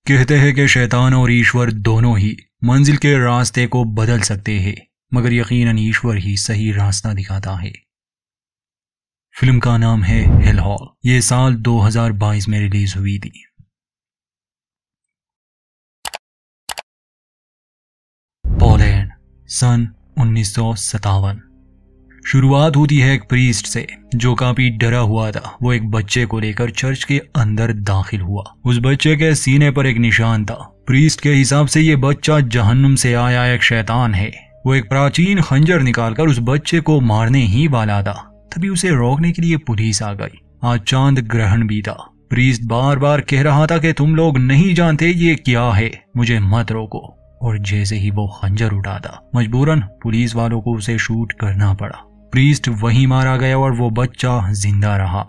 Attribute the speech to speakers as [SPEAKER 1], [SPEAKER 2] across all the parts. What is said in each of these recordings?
[SPEAKER 1] कहते हैं कि शैतान और ईश्वर दोनों ही मंजिल के रास्ते को बदल सकते हैं, मगर यकीनन ईश्वर ही सही रास्ता दिखाता है। फिल्म का नाम है हेल हॉल। ये साल 2022 में रिलीज हुई थी। पोलैंड, सन 1957। शुरुआत होती है एक प्रीस्ट से जो काफी डरा हुआ था। वो एक बच्चे को लेकर चर्च के अंदर दाखिल हुआ। उस बच्चे के सीने पर एक निशान था। प्रीस्ट के हिसाब से ये बच्चा जहन्नुम से आया एक शैतान है। वो एक प्राचीन खंजर निकालकर उस बच्चे को मारने ही वाला था, तभी उसे रोकने के लिए पुलिस आ गई। आज चांद ग्रहण भी था। प्रीस्ट बार बार कह रहा था कि तुम लोग नहीं जानते ये क्या है, मुझे मत रोको। और जैसे ही वो खंजर उठाता, मजबूरन पुलिस वालों को उसे शूट करना पड़ा। प्रीस्ट वहीं मारा गया और वो बच्चा जिंदा रहा।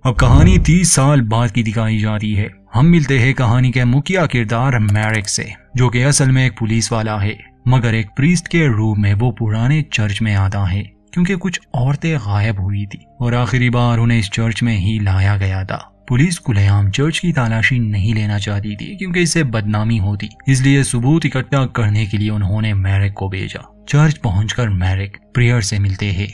[SPEAKER 1] अब कहानी 30 साल बाद की दिखाई जाती है। हम मिलते हैं कहानी के मुखिया किरदार मैरिक से, जो कि असल में एक पुलिस वाला है, मगर एक प्रीस्ट के रूप में वो पुराने चर्च में आता है क्योंकि कुछ औरतें गायब हुई थी और आखिरी बार उन्हें इस चर्च में ही लाया गया था। पुलिस खुलेआम चर्च की तलाशी नहीं लेना चाहती थी क्योंकि इससे बदनामी होती, इसलिए सबूत इकट्ठा करने के लिए उन्होंने मैरिक को भेजा। चर्च पहुंचकर मैरिक प्रेयर से मिलते हैं,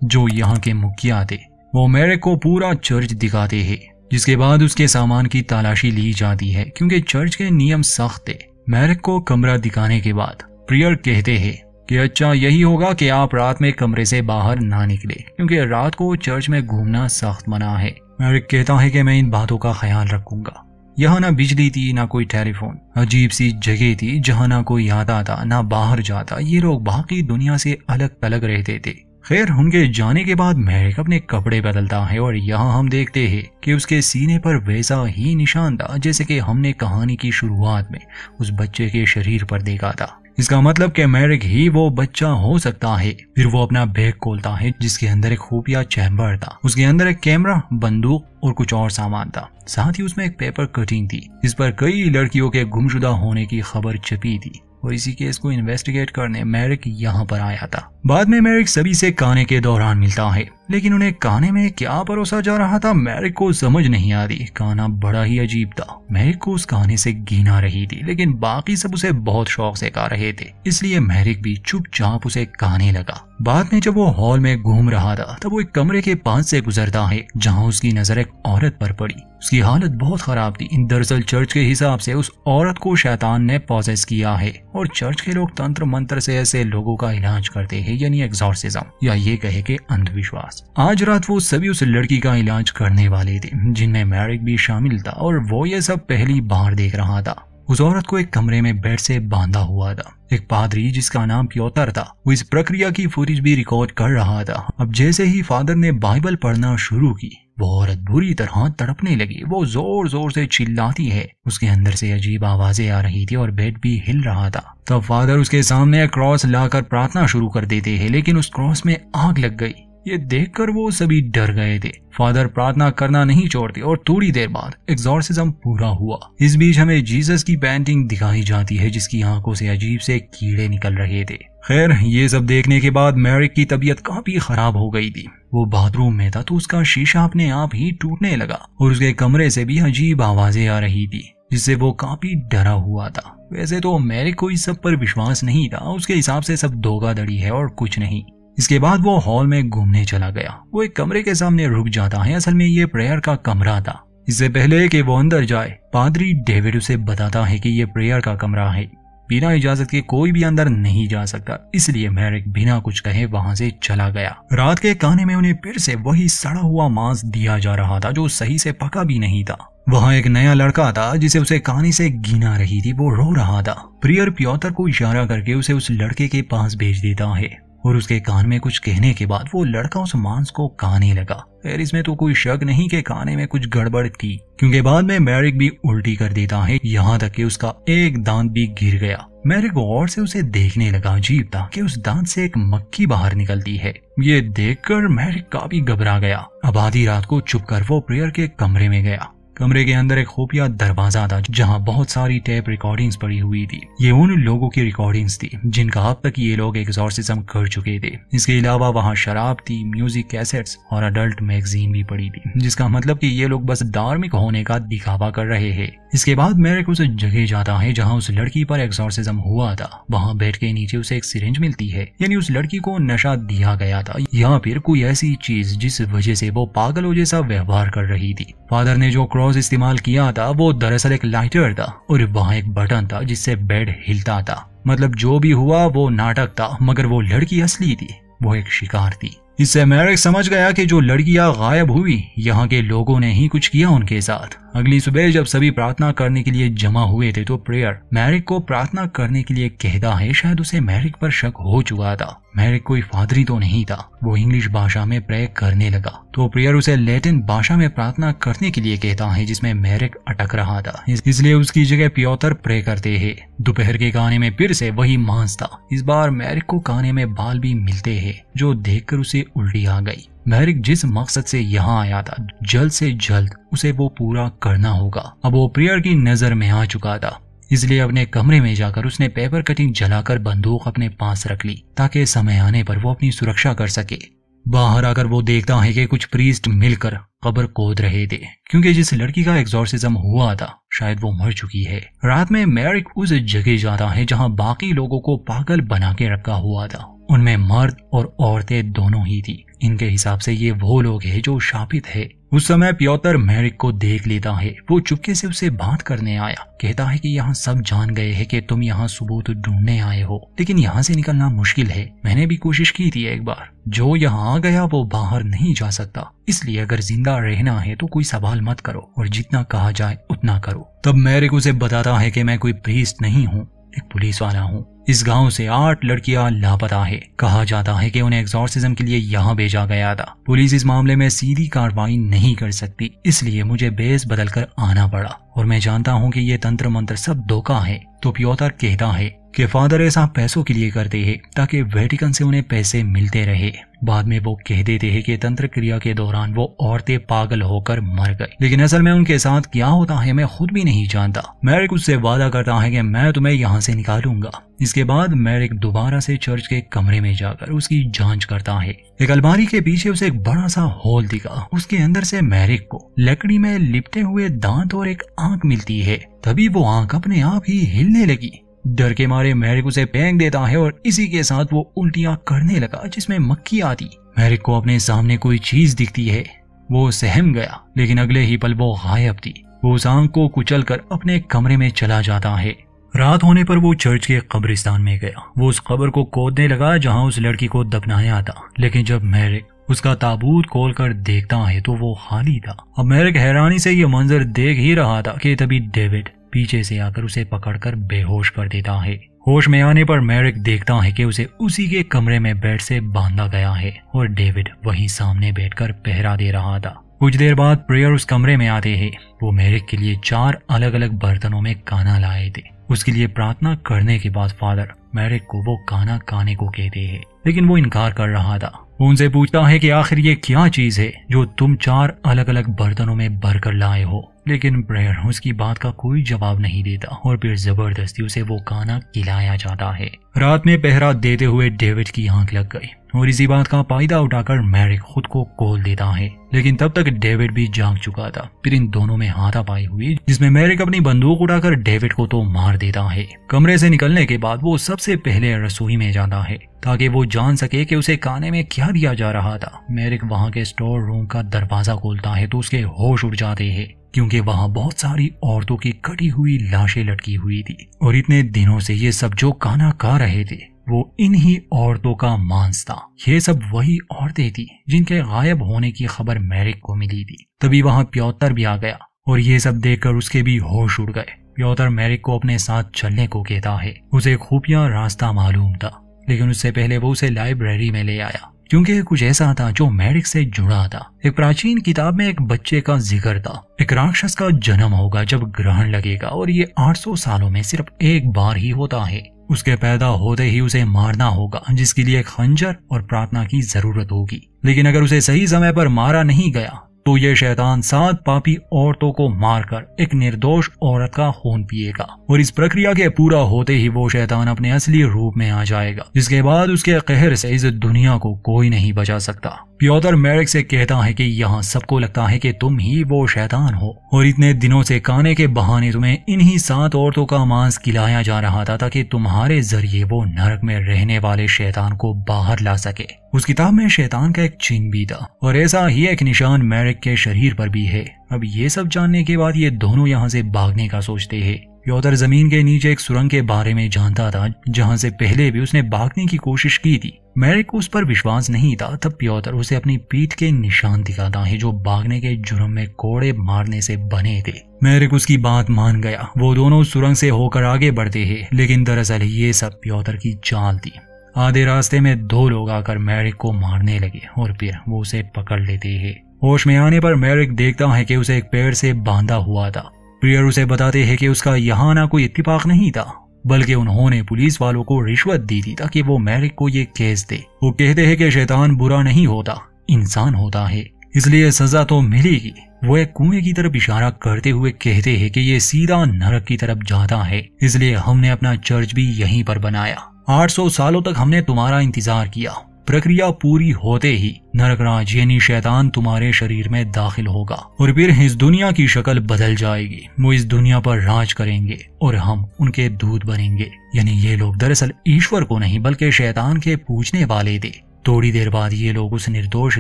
[SPEAKER 1] जो यहाँ के मुखिया थे। वो मैरिक को पूरा चर्च दिखाते हैं, जिसके बाद उसके सामान की तलाशी ली जाती है क्योंकि चर्च के नियम सख्त थे। मैरिक को कमरा दिखाने के बाद प्रेयर कहते हैं कि अच्छा यही होगा कि आप रात में कमरे से बाहर ना निकले क्योंकि रात को चर्च में घूमना सख्त मना है। मैरिक कहता है कि मैं इन बातों का ख्याल रखूंगा। यहाँ ना बिजली थी ना कोई टेलीफोन। अजीब सी जगह थी जहाँ ना कोई आता था ना बाहर जाता। ये लोग बाकी दुनिया से अलग अलग रहते थे। खैर, उनके जाने के बाद मैरिक अपने कपड़े बदलता है और यहाँ हम देखते हैं कि उसके सीने पर वैसा ही निशान था जैसे कि हमने कहानी की शुरुआत में उस बच्चे के शरीर पर देखा था। इसका मतलब कि मैरिक ही वो बच्चा हो सकता है। फिर वो अपना बैग खोलता है जिसके अंदर एक खुफिया चैम्बर था। उसके अंदर एक कैमरा, बंदूक और कुछ और सामान था। साथ ही उसमें एक पेपर कटिंग थी जिस पर कई लड़कियों के गुमशुदा होने की खबर छपी थी और इसी केस को इन्वेस्टिगेट करने मैरिक यहाँ पर आया था। बाद में मैरिक सभी से खाने के दौरान मिलता है, लेकिन उन्हें खाने में क्या परोसा जा रहा था मैरिक को समझ नहीं आ रही। खाना बड़ा ही अजीब था। मैरिक को उस खाने से घिन आ रही थी, लेकिन बाकी सब उसे बहुत शौक से खा रहे थे, इसलिए मैरिक भी चुपचाप उसे खाने लगा। बाद में जब वो हॉल में घूम रहा था तब वो एक कमरे के पास से गुजरता है जहाँ उसकी नजर एक औरत पर पड़ी। उसकी हालत बहुत खराब थी। दरअसल चर्च के हिसाब से उस औरत को शैतान ने पॉसेस किया है और चर्च के लोग तंत्र मंत्र से ऐसे लोगों का इलाज करते हैं, यानी एग्जॉर्सिज्म, या ये कहे कि अंधविश्वास। आज रात वो सभी उस लड़की का इलाज करने वाले थे, जिनमें मैरिक भी शामिल था, और वो ये सब पहली बार देख रहा था। उस औरत को एक कमरे में बेड से बांधा हुआ था। एक पादरी जिसका नाम प्योतर था, वो इस प्रक्रिया की फुटेज भी रिकॉर्ड कर रहा था। अब जैसे ही फादर ने बाइबल पढ़ना शुरू की, वो औरत बुरी तरह तड़पने लगी। वो जोर जोर से चिल्लाती है। उसके अंदर से अजीब आवाजें आ रही थी और बेड भी हिल रहा था। तब फादर उसके सामने क्रॉस लाकर प्रार्थना शुरू कर देते हैं, लेकिन उस क्रॉस में आग लग गई। ये देखकर वो सभी डर गए थे। फादर प्रार्थना करना नहीं छोड़ते और थोड़ी देर बाद एग्जॉर्सिज्म पूरा हुआ। इस बीच हमें जीसस की पेंटिंग दिखाई जाती है जिसकी आंखों से अजीब से कीड़े निकल रहे थे। खैर, ये सब देखने के बाद मैरिक की तबीयत काफी खराब हो गई थी। वो बाथरूम में था तो उसका शीशा अपने आप ही टूटने लगा और उसके कमरे से भी अजीब आवाजें आ रही थी, जिससे वो काफी डरा हुआ था। वैसे तो मैरिक को इस सब पर विश्वास नहीं था। उसके हिसाब से सब धोखाधड़ी है और कुछ नहीं। इसके बाद वो हॉल में घूमने चला गया। वो एक कमरे के सामने रुक जाता है। असल में ये प्रेयर का कमरा था। इससे पहले कि वो अंदर जाए, पादरी डेविड उसे बताता है कि ये प्रेयर का कमरा है, बिना इजाजत के कोई भी अंदर नहीं जा सकता। इसलिए मैरिक बिना कुछ कहे वहां से चला गया। रात के खाने में उन्हें फिर से वही सड़ा हुआ मांस दिया जा रहा था जो सही से पका भी नहीं था। वहाँ एक नया लड़का था जिसे उसे कहानी से घिन आ रही थी। वो रो रहा था। प्रियर प्योतर को इशारा करके उसे उस लड़के के पास भेज देता है और उसके कान में कुछ कहने के बाद वो लड़का उस मांस को खाने लगा। खैर, इसमें तो कोई शक नहीं कि खाने में कुछ गड़बड़ थी, क्योंकि बाद में मैरिक भी उल्टी कर देता है, यहाँ तक कि उसका एक दांत भी गिर गया। मैरिक गौर से उसे देखने लगा। अजीब था कि उस दांत से एक मक्खी बाहर निकलती है। ये देखकर मैरिक काफी घबरा गया। अब आधी रात को चुपकर वो प्रेयर के कमरे में गया। कमरे के अंदर एक खुफिया दरवाजा था जहां बहुत सारी टेप रिकॉर्डिंग्स पड़ी हुई थी। ये उन लोगों की रिकॉर्डिंग्स थी जिनका अब तक ये लोग एग्जॉर्सिज्म कर चुके थे। इसके अलावा वहां शराब थी, म्यूजिक कैसेट्स और अडल्ट मैगजीन भी पड़ी थी, जिसका मतलब कि ये लोग बस धार्मिक होने का दिखावा कर रहे हैं। इसके बाद मेरिक उस जगह जाता है जहां उस लड़की पर एग्जॉर्सिज्म हुआ था। वहां बेड के नीचे उसे एक सिरिंज मिलती है, यानी उस लड़की को नशा दिया गया था या फिर कोई ऐसी चीज जिस वजह से वो पागलों जैसा व्यवहार कर रही थी। फादर ने जो क्रॉस इस्तेमाल किया था वो दरअसल एक लाइटर था और वहाँ एक बटन था जिससे बेड हिलता था। मतलब जो भी हुआ वो नाटक था, मगर वो लड़की असली थी, वो एक शिकार थी। इससे मेरिक समझ गया कि जो लड़कियां गायब हुई यहाँ के लोगों ने ही कुछ किया उनके साथ। अगली सुबह जब सभी प्रार्थना करने के लिए जमा हुए थे तो प्रेयर मेरिक को प्रार्थना करने के लिए कहता है। शायद उसे मेरिक पर शक हो चुका था। मेरिक कोई फादरी तो नहीं था। वो इंग्लिश भाषा में प्रे करने लगा तो प्रेयर उसे लैटिन भाषा में प्रार्थना करने के लिए कहता है, जिसमें मेरिक अटक रहा था। इसलिए उसकी जगह पियोतर प्रे करते हैं। दोपहर के खाने में फिर से वही मांस था। इस बार मेरिक को खाने में बाल भी मिलते हैं, जो देखकर उसे उल्टी आ गई। मेरिक जिस मकसद से यहाँ आया था, जल्द से जल्द उसे वो पूरा करना होगा। अब वो प्रेयर की नजर में आ चुका था, इसलिए अपने कमरे में जाकर उसने पेपर कटिंग जलाकर बंदूक अपने पास रख ली ताकि समय आने पर वो अपनी सुरक्षा कर सके। बाहर आकर वो देखता है कि कुछ प्रीस्ट मिलकर कब्र खोद रहे थे, क्योंकि जिस लड़की का एग्जॉर्सिज्म हुआ था शायद वो मर चुकी है। रात में मेरिक उस जगह जाता है जहां बाकी लोगों को पागल बना के रखा हुआ था। उनमें मर्द और औरतें दोनों ही थी। इनके हिसाब से ये वो लोग हैं जो शापित है। उस समय पियोतर मेरिक को देख लेता है। वो चुपके से उससे बात करने आया। कहता है कि यहाँ सब जान गए हैं कि तुम यहाँ सबूत ढूंढने आए हो, लेकिन यहाँ से निकलना मुश्किल है। मैंने भी कोशिश की थी एक बार। जो यहाँ आ गया वो बाहर नहीं जा सकता, इसलिए अगर जिंदा रहना है तो कोई सवाल मत करो और जितना कहा जाए उतना करो। तब मेरिक उसे बताता है कि मैं कोई प्रीस्ट नहीं हूँ, एक पुलिस वाला हूँ। इस गांव से 8 लड़कियां लापता है। कहा जाता है कि उन्हें एग्जॉर्सिज्म के लिए यहाँ भेजा गया था। पुलिस इस मामले में सीधी कार्रवाई नहीं कर सकती, इसलिए मुझे बेस बदलकर आना पड़ा और मैं जानता हूँ कि ये तंत्र मंत्र सब धोखा है। तो पियोतर कहता है कि फादर ऐसा पैसों के लिए करते हैं ताकि वेटिकन से उन्हें पैसे मिलते रहे। बाद में वो कह देते हैं कि तंत्र क्रिया के दौरान वो औरतें पागल होकर मर गई, लेकिन असल में उनके साथ क्या होता है मैं खुद भी नहीं जानता। मेरिक उससे वादा करता है कि मैं तुम्हें यहाँ से निकालूंगा। इसके बाद मेरिक दोबारा से चर्च के कमरे में जाकर उसकी जांच करता है। एक अलमारी के पीछे उसे एक बड़ा सा हॉल दिखा। उसके अंदर से मेरिक को लकड़ी में लिपटे हुए दांत और एक आंख मिलती है। तभी वो आंख अपने आप ही हिलने लगी। डर के मारे मेरिक उसे फेंक देता है और इसी के साथ वो उल्टियां करने लगा जिसमें मक्खी आती। मेरिक को अपने सामने कोई चीज दिखती है। वो सहम गया, लेकिन अगले ही पल वो गायब थी। वो उस आंख को कुचलकर अपने कमरे में चला जाता है। रात होने पर वो चर्च के कब्रिस्तान में गया। वो उस कब्र को खोदने लगा जहां उस लड़की को दफनाया था, लेकिन जब मेरिक उसका ताबूत खोलकर देखता है तो वो खाली था। अब मेरिक हैरानी से ये मंजर देख ही रहा था कि तभी डेविड पीछे से आकर उसे पकड़कर बेहोश कर देता है। होश में आने पर मेरिक देखता है कि उसे उसी के कमरे में बेड से बांधा गया है और डेविड वहीं सामने बैठकर पहरा दे रहा था। कुछ देर बाद प्रेयर उस कमरे में आते हैं। वो मेरिक के लिए 4 अलग अलग बर्तनों में खाना लाए थे। उसके लिए प्रार्थना करने के बाद फादर मेरिक को वो खाना खाने को कहते हैं, लेकिन वो इनकार कर रहा था। वो उनसे पूछता है कि आखिर ये क्या चीज है जो तुम 4 अलग अलग बर्तनों में भरकर लाए हो, लेकिन प्रेयर उसकी बात का कोई जवाब नहीं देता और फिर जबरदस्ती उसे वो खाना खिलाया जाता है। रात में पहरा देते हुए डेविड की आंख लग गई और इसी बात का फायदा उठाकर मेरिक खुद को खोल देता है, लेकिन तब तक डेविड भी जाग चुका था। फिर इन दोनों में हाथापाई हुई जिसमें मेरिक अपनी बंदूक उठाकर डेविड को तो मार देता है। कमरे से निकलने के बाद वो सबसे पहले रसोई में जाता है ताकि वो जान सके कि उसे खाने में क्या दिया जा रहा था। मेरिक वहाँ के स्टोर रूम का दरवाजा खोलता है तो उसके होश उड़ जाते हैं, क्योंकि वहाँ बहुत सारी औरतों की कटी हुई लाशें लटकी हुई थी और इतने दिनों से ये सब जो खाना खा रहे थे वो इन्हीं औरतों का मांस था। ये सब वही औरतें थी जिनके गायब होने की खबर मेरिक को मिली थी। तभी वहाँ पियोतर भी आ गया और ये सब देखकर उसके भी होश उड़ गए। पियोतर मेरिक को अपने साथ चलने को कहता है। उसे खुफिया रास्ता मालूम था, लेकिन उससे पहले वो उसे लाइब्रेरी में ले आया, क्योंकि कुछ ऐसा था जो मेरिक से जुड़ा था। एक प्राचीन किताब में एक बच्चे का जिक्र था। एक राक्षस का जन्म होगा जब ग्रहण लगेगा और ये 800 सालों में सिर्फ एक बार ही होता है। उसके पैदा होते ही उसे मारना होगा, जिसके लिए खंजर और प्रार्थना की जरूरत होगी। लेकिन अगर उसे सही समय पर मारा नहीं गया तो ये शैतान 7 पापी औरतों को मारकर एक निर्दोष औरत का खून पिएगा और इस प्रक्रिया के पूरा होते ही वो शैतान अपने असली रूप में आ जाएगा, जिसके बाद उसके कहर से इस दुनिया को कोई नहीं बचा सकता। पियोतर मैरिक से कहता है कि यहाँ सबको लगता है कि तुम ही वो शैतान हो और इतने दिनों से खाने के बहाने तुम्हें इन्हीं 7 औरतों का मांस खिलाया जा रहा था ताकि तुम्हारे जरिए वो नरक में रहने वाले शैतान को बाहर ला सके। उस किताब में शैतान का एक चिन्ह भी था और ऐसा ही एक निशान मैरिक के शरीर पर भी है। अब ये सब जानने के बाद ये दोनों यहाँ से भागने का सोचते हैं। पियोतर जमीन के नीचे एक सुरंग के बारे में जानता था जहाँ से पहले भी उसने भागने की कोशिश की थी। मैरिक को उस पर विश्वास नहीं था। तब पियोतर उसे अपनी पीठ के निशान दिखाता है जो भागने के जुर्म में कोड़े मारने से बने थे। मैरिक उसकी बात मान गया। वो दोनों सुरंग से होकर आगे बढ़ते हैं, लेकिन दरअसल ये सब पियोतर की चाल थी। आधे रास्ते में 2 लोग आकर मैरिक को मारने लगे और फिर वो उसे पकड़ लेते हैं। होश में आने पर मैरिक देखता है कि उसे एक पेड़ से बांधा हुआ था। प्रियर उसे बताते हैं कि उसका यहाँ आना कोई इत्तेफाक नहीं था, बल्कि उन्होंने पुलिस वालों को रिश्वत दी थी ताकि वो मैरिक को ये केस दे। वो कहते हैं कि शैतान बुरा नहीं होता, इंसान होता है, इसलिए सजा तो मिलेगी। वो एक कुएं की तरफ इशारा करते हुए कहते हैं कि ये सीधा नरक की तरफ जाता है, इसलिए हमने अपना चर्च भी यहीं पर बनाया। 800 सालों तक हमने तुम्हारा इंतजार किया। प्रक्रिया पूरी होते ही नरकराज यानी शैतान तुम्हारे शरीर में दाखिल होगा और फिर इस दुनिया की शक्ल बदल जाएगी। वो इस दुनिया पर राज करेंगे और हम उनके दूत बनेंगे। यानी ये लोग दरअसल ईश्वर को नहीं बल्कि शैतान के पूजने वाले थे। थोड़ी देर बाद ये लोग उस निर्दोष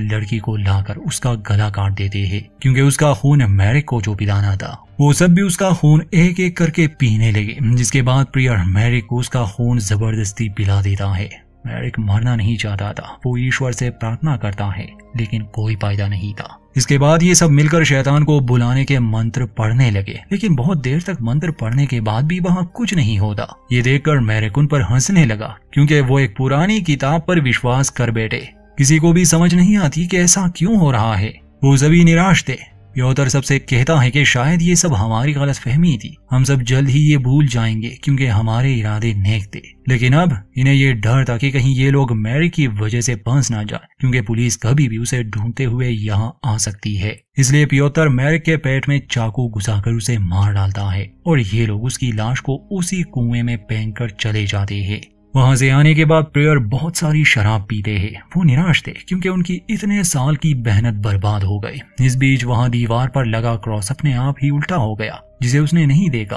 [SPEAKER 1] लड़की को लाकर उसका गला काट देते हैं, क्योंकि उसका खून मैरिक को जो पिलाना था वो सब भी उसका खून एक एक करके पीने लगे। जिसके बाद प्रियर मैरिक को उसका खून जबरदस्ती पिला देता है। मैरिक मरना नहीं चाहता था, वो ईश्वर से प्रार्थना करता है, लेकिन कोई फायदा नहीं था। इसके बाद ये सब मिलकर शैतान को बुलाने के मंत्र पढ़ने लगे, लेकिन बहुत देर तक मंत्र पढ़ने के बाद भी वहाँ कुछ नहीं होता। ये देखकर मैरिक उन पर हंसने लगा, क्योंकि वो एक पुरानी किताब पर विश्वास कर बैठे। किसी को भी समझ नहीं आती कि ऐसा क्यों हो रहा है। वो सभी निराश थे। पियोतर सबसे कहता है कि शायद ये सब हमारी गलतफहमी थी, हम सब जल्द ही ये भूल जाएंगे क्योंकि हमारे इरादे नेक थे। लेकिन अब इन्हें ये डर था कि कहीं ये लोग मैरिक की वजह से फंस ना जाए, क्योंकि पुलिस कभी भी उसे ढूंढते हुए यहाँ आ सकती है। इसलिए पियोतर मैरिक के पेट में चाकू घुसाकर उसे मार डालता है और ये लोग उसकी लाश को उसी कुएं में फेंक कर चले जाते हैं। वहां से आने के बाद प्रियर बहुत सारी शराब पीते हैं। वो निराश थे क्योंकि उनकी इतने साल की मेहनत बर्बाद हो गई। इस बीच वहां दीवार पर लगा क्रॉस अपने आप ही उल्टा हो गया, जिसे उसने नहीं देखा।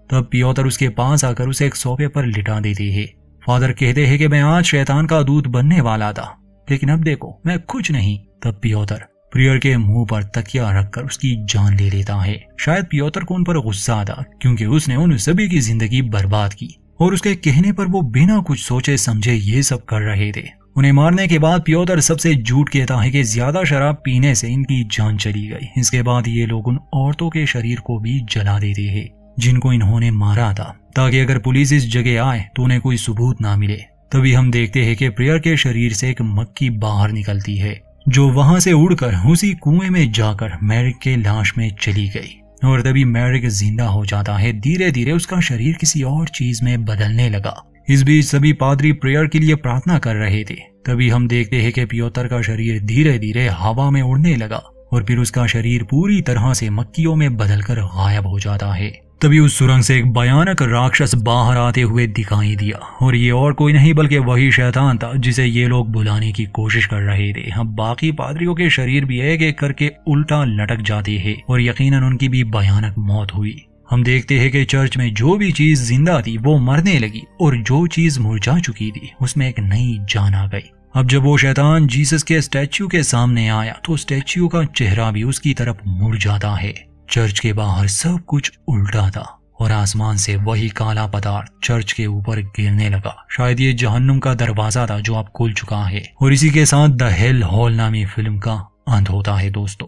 [SPEAKER 1] तब पियोतर उसके पास आकर उसे एक सोफे पर लिटा देते हैं। फादर कहते हैं कि मैं आज शैतान का दूत बनने वाला था, लेकिन अब देखो मैं कुछ नहीं। तब पियोतर प्रियर के मुंह पर तकिया रखकर उसकी जान ले लेता है। शायद पियोतर को उन पर गुस्सा था, क्योंकि उसने उन सभी की जिंदगी बर्बाद की और उसके कहने पर वो बिना कुछ सोचे समझे ये सब कर रहे थे। उन्हें मारने के बाद पियोतर सबसे झूठ कहता है कि ज्यादा शराब पीने से इनकी जान चली गई। इसके बाद ये लोग उन औरतों के शरीर को भी जला देते हैं जिनको इन्होंने मारा था, ताकि अगर पुलिस इस जगह आए तो उन्हें कोई सबूत ना मिले। तभी हम देखते हैं कि प्रियर के शरीर से एक मक्खी बाहर निकलती है, जो वहां से उड़कर उसी कुएं में जाकर मैरिक के लाश में चली गई। और तभी मैरिक जिंदा हो जाता है। धीरे धीरे उसका शरीर किसी और चीज में बदलने लगा। इस बीच सभी पादरी प्रेयर के लिए प्रार्थना कर रहे थे। तभी हम देखते हैं कि पियोतर का शरीर धीरे धीरे हवा में उड़ने लगा और फिर उसका शरीर पूरी तरह से मक्खियों में बदलकर गायब हो जाता है। तभी उस सुरंग से एक भयानक राक्षस बाहर आते हुए दिखाई दिया और ये और कोई नहीं बल्कि वही शैतान था जिसे ये लोग बुलाने की कोशिश कर रहे थे। हम बाकी पादरियों के शरीर भी एक एक करके उल्टा लटक जाते हैं और यकीनन उनकी भी भयानक मौत हुई। हम देखते हैं कि चर्च में जो भी चीज जिंदा थी वो मरने लगी और जो चीज मुरझा चुकी थी उसमें एक नई जान आ गई। अब जब वो शैतान जीसस के स्टैच्यू के सामने आया तो स्टैच्यू का चेहरा भी उसकी तरफ मुड़ जाता है। चर्च के बाहर सब कुछ उल्टा था और आसमान से वही काला पदार्थ चर्च के ऊपर गिरने लगा। शायद ये जहन्नुम का दरवाजा था जो अब खुल चुका है। और इसी के साथ द हेल हॉल नामी फिल्म का अंत होता है। दोस्तों,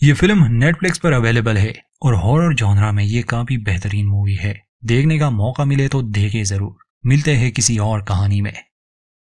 [SPEAKER 1] ये फिल्म नेटफ्लिक्स पर अवेलेबल है और हॉरर जॉनरा में ये काफी बेहतरीन मूवी है। देखने का मौका मिले तो देखें जरूर। मिलते हैं किसी और कहानी में।